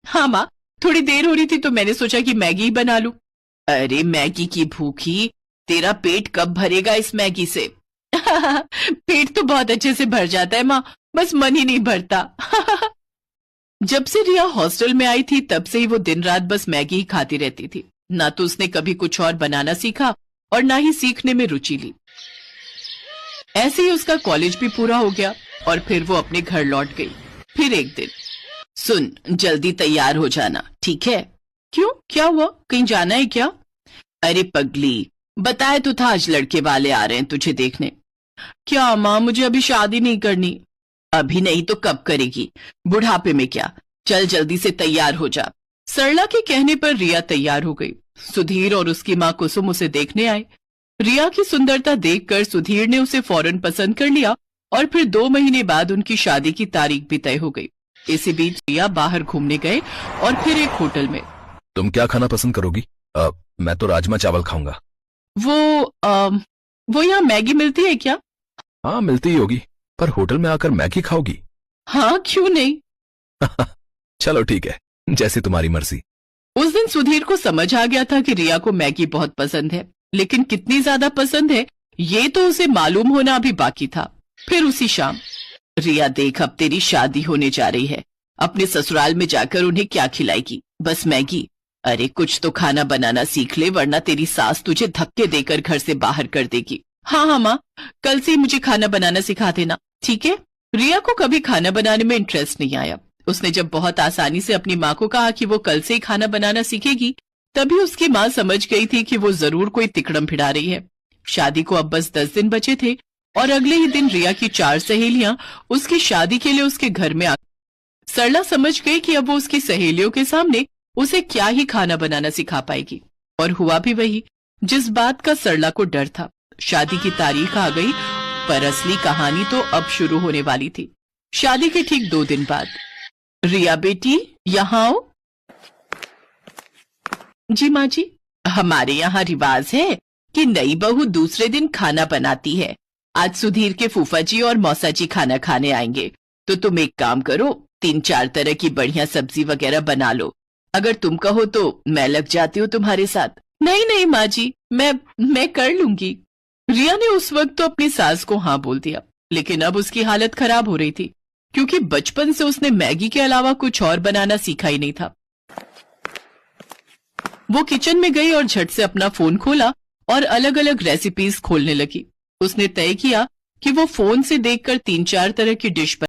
हाँ माँ, थोड़ी देर हो रही थी तो मैंने सोचा कि मैगी ही बना लूं। अरे मैगी की भूखी, तेरा पेट कब भरेगा इस मैगी से? पेट तो बहुत अच्छे से भर जाता है माँ, बस मन ही नहीं भरता। जब से रिया हॉस्टल में आई थी तब से ही वो दिन रात बस मैगी ही खाती रहती थी। ना तो उसने कभी कुछ और बनाना सीखा और ना ही सीखने में रुचि ली। ऐसे ही उसका कॉलेज भी पूरा हो गया और फिर वो अपने घर लौट गई। फिर एक दिन, सुन जल्दी तैयार हो जाना, ठीक है? क्यों, क्या हुआ, कहीं जाना है क्या? अरे पगली, बताया तो था आज लड़के वाले आ रहे हैं तुझे देखने। क्या माँ, मुझे अभी शादी नहीं करनी। अभी नहीं तो कब करेगी, बुढ़ापे में क्या? चल जल्दी से तैयार हो जा। सरला के कहने पर रिया तैयार हो गई। सुधीर और उसकी माँ कुसुम उसे देखने आए। रिया की सुंदरता देखकर सुधीर ने उसे फौरन पसंद कर लिया और फिर 2 महीने बाद उनकी शादी की तारीख भी तय हो गई। इसी बीच रिया बाहर घूमने गए और फिर एक होटल में। तुम क्या खाना पसंद करोगी? मैं तो राजमा चावल खाऊंगा। वो यहाँ मैगी मिलती है क्या? हाँ मिलती ही होगी, पर होटल में आकर मैगी खाओगी? हाँ, क्यों नहीं। चलो ठीक है, जैसी तुम्हारी मर्जी। उस दिन सुधीर को समझ आ गया था कि रिया को मैगी बहुत पसंद है, लेकिन कितनी ज्यादा पसंद है ये तो उसे मालूम होना अभी बाकी था। फिर उसी शाम, रिया देख अब तेरी शादी होने जा रही है, अपने ससुराल में जाकर उन्हें क्या खिलाएगी? बस मैगी? अरे कुछ तो खाना बनाना सीख ले, वरना तेरी सास तुझे धक्के देकर घर से बाहर कर देगी। हाँ हाँ माँ, कल से मुझे खाना बनाना सिखा देना, ठीक है? रिया को कभी खाना बनाने में इंटरेस्ट नहीं आया। उसने जब बहुत आसानी से अपनी माँ को कहा कि वो कल से ही खाना बनाना सीखेगी, तभी उसकी माँ समझ गई थी कि वो जरूर कोई तिकड़म भिड़ा रही है। शादी को अब बस 10 दिन बचे थे और अगले ही दिन रिया की 4 सहेलियां उसकी शादी के लिए उसके घर में आ। सरला समझ गई कि अब वो उसकी सहेलियों के सामने उसे क्या ही खाना बनाना सिखा पाएगी, और हुआ भी वही जिस बात का सरला को डर था। शादी की तारीख आ गई, पर असली कहानी तो अब शुरू होने वाली थी। शादी के ठीक 2 दिन बाद, रिया बेटी यहाँ आओ। जी माँ जी। हमारे यहाँ रिवाज है कि नई बहू दूसरे दिन खाना बनाती है। आज सुधीर के फूफा जी और मौसा जी खाना खाने आएंगे, तो तुम एक काम करो, 3-4 तरह की बढ़िया सब्जी वगैरह बना लो। अगर तुम कहो तो मैं लग जाती हूँ तुम्हारे साथ। नहीं नहीं माँ जी, मैं कर लूंगी। रिया ने उस वक्त तो अपनी सास को हाँ बोल दिया, लेकिन अब उसकी हालत खराब हो रही थी, क्योंकि बचपन से उसने मैगी के अलावा कुछ और बनाना सीखा ही नहीं था। वो किचन में गई और झट से अपना फोन खोला और अलग अलग रेसिपीज खोलने लगी। उसने तय किया कि वो फोन से देखकर 3-4 तरह की डिश